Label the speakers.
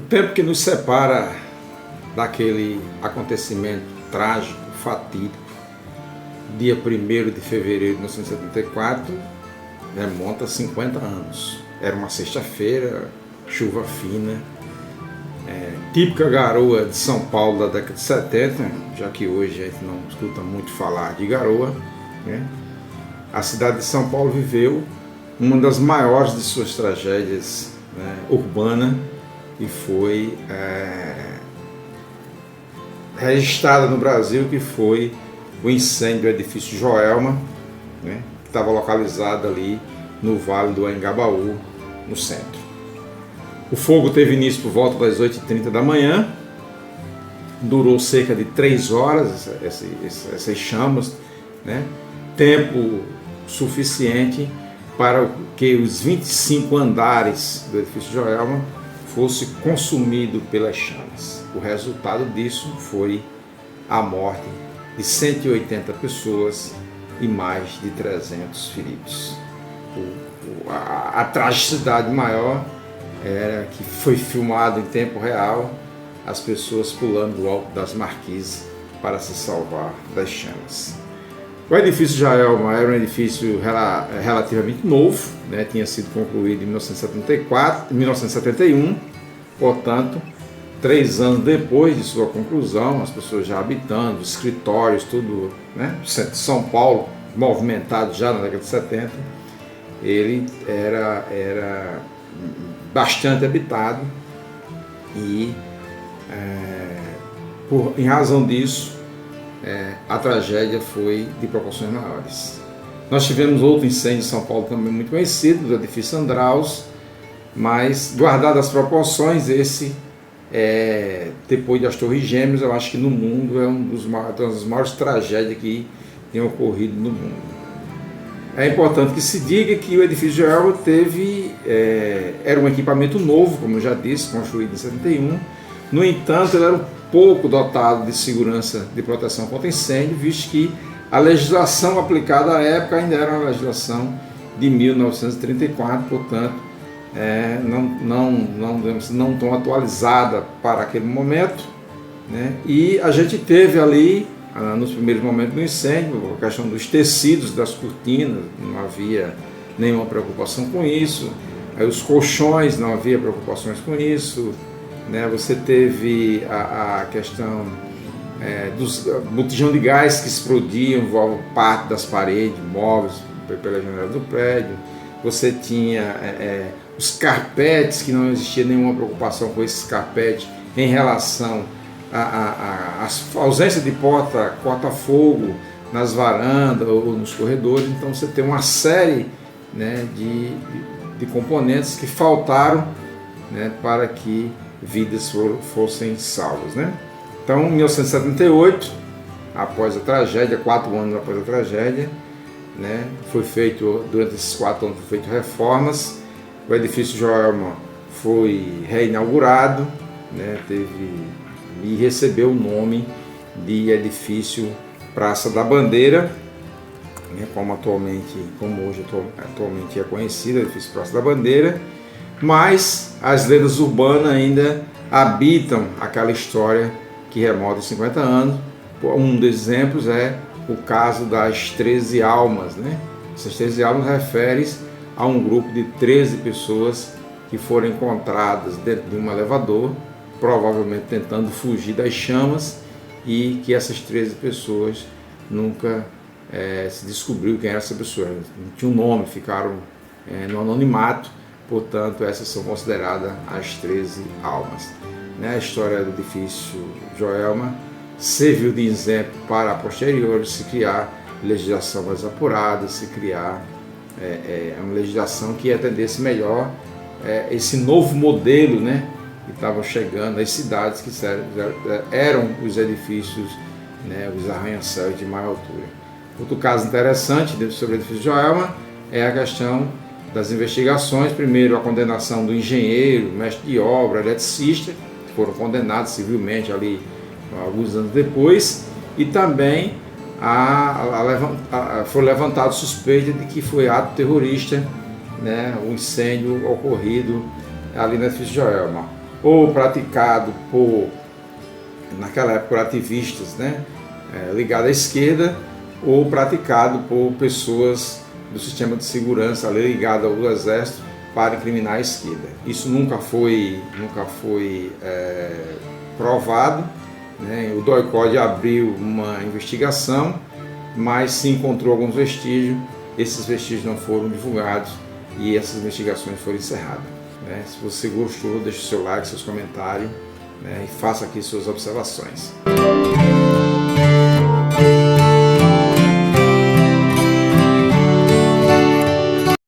Speaker 1: tempo que nos separa daquele acontecimento trágico, fatídico, dia 1º de fevereiro de 1974, remonta a 50 anos. Era uma sexta-feira, chuva fina, típica garoa de São Paulo da década de 70, já que hoje a gente não escuta muito falar de garoa, né? A cidade de São Paulo viveu uma das maiores de suas tragédias, né, urbana, e foi registrada no Brasil, que foi o incêndio do edifício Joelma, né, que estava localizado ali no Vale do Anhangabaú, no centro. O fogo teve início por volta das 8h30 da manhã, durou cerca de 3 horas essas chamas, né, tempo suficiente para que os 25 andares do edifício Joelma fosse consumido pelas chamas. O resultado disso foi a morte de 180 pessoas e mais de 300 feridos. A tragicidade maior era que foi filmado em tempo real as pessoas pulando do alto das marquises para se salvar das chamas. O edifício Joelma era um edifício relativamente novo, né? Tinha sido concluído em 1971, portanto, 3 anos depois de sua conclusão, as pessoas já habitando, escritórios, tudo, né? O centro de São Paulo, movimentado já na década de 70, ele era bastante habitado e, em razão disso, a tragédia foi de proporções maiores. Nós tivemos outro incêndio em São Paulo também muito conhecido, do edifício Andraus, mas, guardadas as proporções, esse, depois das Torres Gêmeas, eu acho que no mundo é uma das maiores tragédias que tem ocorrido no mundo. É importante que se diga que o edifício Joelma era um equipamento novo, como eu já disse, construído em 71. No entanto, ele era um pouco dotado de segurança de proteção contra incêndio, visto que a legislação aplicada à época ainda era uma legislação de 1934, portanto, não tão atualizada para aquele momento, né? E a gente teve ali, nos primeiros momentos do incêndio, a questão dos tecidos, das cortinas, não havia nenhuma preocupação com isso. Aí os colchões, não havia preocupações com isso, né? Você teve a questão dos botijão de gás que explodiam, envolve parte das paredes, móveis, pela janela do prédio. Você tinha os carpetes, que não existia nenhuma preocupação com esses carpetes em relação à ausência de porta-fogo nas varandas ou nos corredores. Então você tem uma série, né, de componentes que faltaram, né, para que vidas fossem salvas, né? Então, em 1978, após a tragédia, 4 anos após a tragédia, né, durante esses 4 anos foi feito reformas. O edifício Joelma foi reinaugurado, né, e recebeu o nome de edifício Praça da Bandeira, né, como hoje atualmente é conhecido, edifício Praça da Bandeira. Mas as lendas urbanas ainda habitam aquela história que remonta a 50 anos. Um dos exemplos é o caso das 13 almas, né? Essas 13 almas refere-se a um grupo de 13 pessoas que foram encontradas dentro de um elevador, provavelmente tentando fugir das chamas, e que essas 13 pessoas nunca se descobriu quem era essa pessoa. Não tinha um nome, ficaram no anonimato. Portanto, essas são consideradas as 13 almas. A história do edifício Joelma serviu de exemplo para a posterior se criar legislação mais apurada, se criar uma legislação que atendesse melhor esse novo modelo, né, que estava chegando às cidades, que eram os edifícios, né, os arranha-céus de maior altura. Outro caso interessante sobre o edifício Joelma é a questão das investigações. Primeiro, a condenação do engenheiro, mestre de obra, eletricista, que foram condenados civilmente ali alguns anos depois, e também foi levantado suspeita de que foi ato terrorista, né, o incêndio ocorrido ali no edifício Joelma. ou praticado naquela época, por ativistas, né, ligados à esquerda, ou praticado por pessoas do sistema de segurança ali, ligado ao exército, para incriminar a esquerda. Isso nunca foi provado, né? O DOI-CODE abriu uma investigação, mas se encontrou alguns vestígios, esses vestígios não foram divulgados e essas investigações foram encerradas, né? Se você gostou, deixe o seu like, seus comentários, né? E faça aqui suas observações.